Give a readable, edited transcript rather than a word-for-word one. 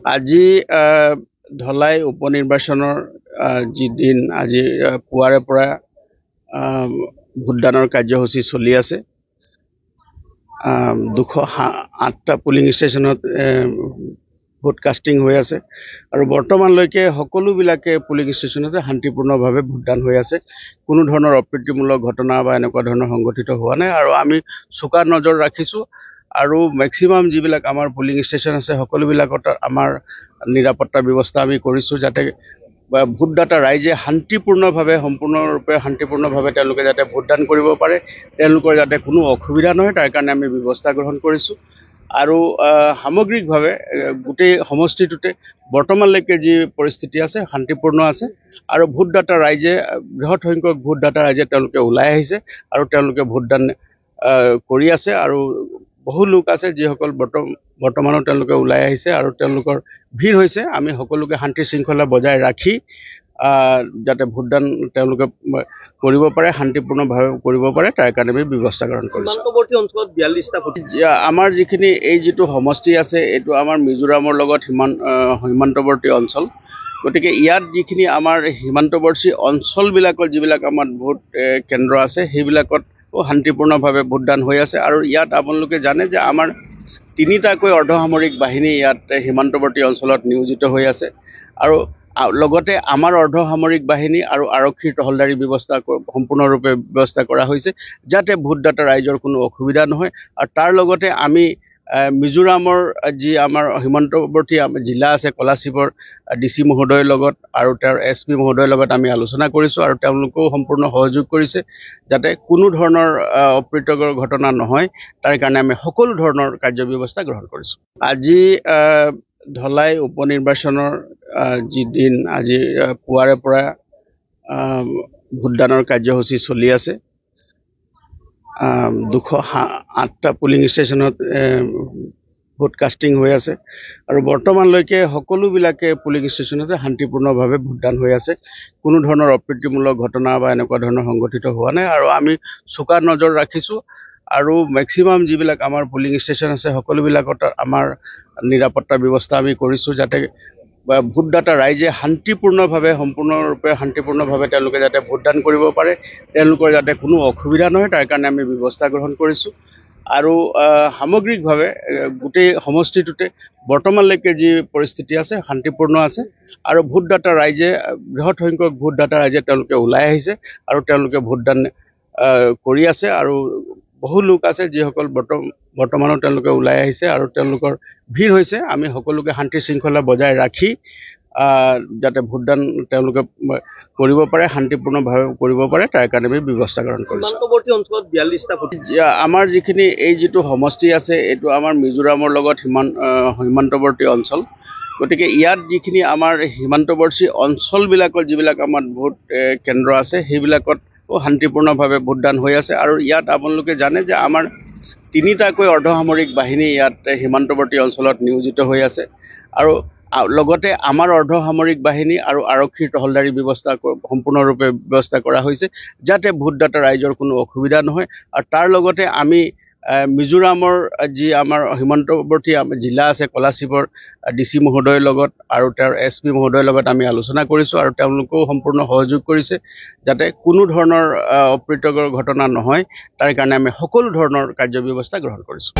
আজি ধলাই উপনিৰ্বাচনৰ যি দিন আজি পুৱাৰে পৰা ভোটদানৰ কাৰ্যসূচী চলি আছে। 208টা পুলিং ষ্টেচনত ভোট কাষ্টিং হৈ আছে আৰু বৰ্তমানলৈকে সকলোবিলাকে পুলিং ষ্টেচনতে শান্তিপূৰ্ণভাৱে ভোটদান হৈ আছে। কোনো ধৰণৰ অপ্ৰীতিমূলক ঘটনা বা এনেকুৱা ধৰণৰ সংঘটিত হোৱা নাই আৰু আমি চোকা নজৰ ৰাখিছোঁ আৰু মেক্সিমাম যিবিলাক আমাৰ পুলিং ষ্টেচন আছে সকলোবিলাকত আমাৰ নিৰাপত্তা ব্যৱস্থা আমি কৰিছোঁ যাতে ভোটদাতা ৰাইজে শান্তিপূৰ্ণভাৱে সম্পূৰ্ণৰূপে শান্তিপূৰ্ণভাৱে তেওঁলোকে যাতে ভোটদান কৰিব পাৰে, তেওঁলোকৰ যাতে কোনো অসুবিধা নহয় তাৰ কাৰণে আমি ব্যৱস্থা গ্ৰহণ কৰিছোঁ। আৰু সামগ্ৰিকভাৱে গোটেই সমষ্টিটোতে বৰ্তমানলৈকে যি পৰিস্থিতি আছে শান্তিপূৰ্ণ আছে আৰু ভোটদাতা ৰাইজে বৃহৎ সংখ্যক ভোটদাতা ৰাইজে তেওঁলোকে ওলাই আহিছে আৰু তেওঁলোকে ভোটদান কৰি আছে আৰু বহু লোক আছে যিসকল বৰ্তমানো তেওঁলোকে ওলাই আহিছে আৰু তেওঁলোকৰ ভিৰ হৈছে। আমি সকলোকে শান্তি শৃংখলা বজাই ৰাখি যাতে ভোটদান তেওঁলোকে কৰিব পাৰে, শান্তিপূৰ্ণভাৱে কৰিব পাৰে তাৰ কাৰণে আমি ব্যৱস্থা গ্ৰহণ কৰিছোঁ। সীমান্তৱৰ্তী অঞ্চলত 42টা আমাৰ যিখিনি এই যিটো সমষ্টি আছে এইটো আমাৰ মিজোৰামৰ লগত সীমান্তৱৰ্তী অঞ্চল, গতিকে ইয়াত যিখিনি আমাৰ সীমান্তৱৰ্তী অঞ্চলবিলাকত যিবিলাক আমাৰ ভোট কেন্দ্ৰ আছে সেইবিলাকত শান্তিপূৰ্ণভাৱে ভোটদান হৈ আছে আৰু ইয়াত আপোনালোকে জানে যে আমাৰ 3টাকৈ অৰ্ধসামৰিক বাহিনী ইয়াত সীমান্তৱৰ্তী অঞ্চলত নিয়োজিত হৈ আছে আৰু লগতে আমাৰ অৰ্ধসামৰিক বাহিনী আৰু আৰক্ষীৰ টহলদাৰী ব্যৱস্থা সম্পূৰ্ণৰূপে ব্যৱস্থা কৰা হৈছে যাতে ভোটদাতা ৰাইজৰ কোনো অসুবিধা নহয়। আৰু তাৰ লগতে আমি মিজোৰামৰ যি আমাৰ সীমান্তৱৰ্তী জিলা আছে কলাশিবৰ DC মহোদয়ৰ লগত আৰু তেওঁৰ SP মহোদয়ৰ লগত আমি আলোচনা কৰিছোঁ আৰু তেওঁলোকেও সম্পূৰ্ণ সহযোগ কৰিছে যাতে কোনো ধৰণৰ অপ্ৰীতিকৰ ঘটনা নহয় তাৰ কাৰণে আমি সকলো ধৰণৰ কাৰ্যব্যৱস্থা গ্ৰহণ কৰিছোঁ। আজি ধলাই উপনিৰ্বাচনৰ যি দিন আজি পুৱাৰে পৰা ভোটদানৰ কাৰ্যসূচী চলি আছে। 208টা পুলিং ষ্টেচনত ভোট কাষ্টিং হৈ আছে আৰু বৰ্তমানলৈকে সকলোবিলাকে পুলিং ষ্টেচনতে শান্তিপূৰ্ণভাৱে ভোটদান হৈ আছে। কোনো ধৰণৰ অপ্ৰীতিমূলক ঘটনা বা এনেকুৱা ধৰণৰ সংঘটিত হোৱা নাই আৰু আমি চোকা নজৰ ৰাখিছোঁ আৰু মেক্সিমাম যিবিলাক আমাৰ পুলিং ষ্টেচন আছে সকলোবিলাকত আমাৰ নিৰাপত্তা ব্যৱস্থা আমি কৰিছোঁ যাতে ভোটদাতা ৰাইজে শান্তিপূৰ্ণভাৱে সম্পূৰ্ণৰূপে শান্তিপূৰ্ণভাৱে তেওঁলোকে যাতে ভোটদান কৰিব পাৰে, তেওঁলোকৰ যাতে কোনো অসুবিধা নহয় তাৰ কাৰণে আমি ব্যৱস্থা গ্ৰহণ কৰিছোঁ। আৰু সামগ্ৰিকভাৱে গোটেই সমষ্টিটোতে বৰ্তমানলৈকে যি পৰিস্থিতি আছে শান্তিপূৰ্ণ আছে আৰু ভোটদাতা ৰাইজে বৃহৎ সংখ্যক ভোটদাতা ৰাইজে তেওঁলোকে ওলাই আহিছে আৰু তেওঁলোকে ভোটদান কৰি আছে আৰু বহু লোক আছে যিসকল বৰ্তমানো তেওঁলোকে ওলাই আহিছে আৰু তেওঁলোকৰ ভিৰ হৈছে। আমি সকলোকে শান্তি শৃংখলা বজাই ৰাখি যাতে ভোটদান তেওঁলোকে কৰিব পাৰে, শান্তিপূৰ্ণভাৱে কৰিব পাৰে তাৰ কাৰণে আমি ব্যৱস্থা গ্ৰহণ কৰিছোঁ। সীমান্তৱৰ্তী অঞ্চলত 42টা আমাৰ যিখিনি এই যিটো সমষ্টি আছে এইটো আমাৰ মিজোৰামৰ লগত সীমান্তৱৰ্তী অঞ্চল, গতিকে ইয়াত যিখিনি আমাৰ সীমান্তৱৰ্তী অঞ্চলবিলাকত যিবিলাক আমাৰ ভোট কেন্দ্ৰ আছে সেইবিলাকত শান্তিপূৰ্ণভাৱে ভোটদান হৈ আছে আৰু ইয়াত আপোনালোকে জানে যে আমাৰ 3টাকৈ অৰ্ধসামৰিক বাহিনী ইয়াত সীমান্তৱৰ্তী অঞ্চলত নিয়োজিত হৈ আছে আৰু লগতে আমাৰ অৰ্ধসামৰিক বাহিনী আৰু আৰক্ষীৰ টহলদাৰী ব্যৱস্থা সম্পূৰ্ণৰূপে ব্যৱস্থা কৰা হৈছে যাতে ভোটদাতা ৰাইজৰ কোনো অসুবিধা নহয়। আৰু তাৰ লগতে আমি মিজোৰামৰ যি আমাৰ সীমান্তৱৰ্তী জিলা আছে কলাশিবৰ DC মহোদয়ৰ লগত আৰু তেওঁৰ SP মহোদয়ৰ লগত আমি আলোচনা কৰিছোঁ আৰু তেওঁলোকেও সম্পূৰ্ণ সহযোগ কৰিছে যাতে কোনো ধৰণৰ অপ্ৰীতিকৰ ঘটনা নহয় তাৰ কাৰণে আমি সকলো ধৰণৰ কাৰ্যব্যৱস্থা গ্ৰহণ কৰিছোঁ।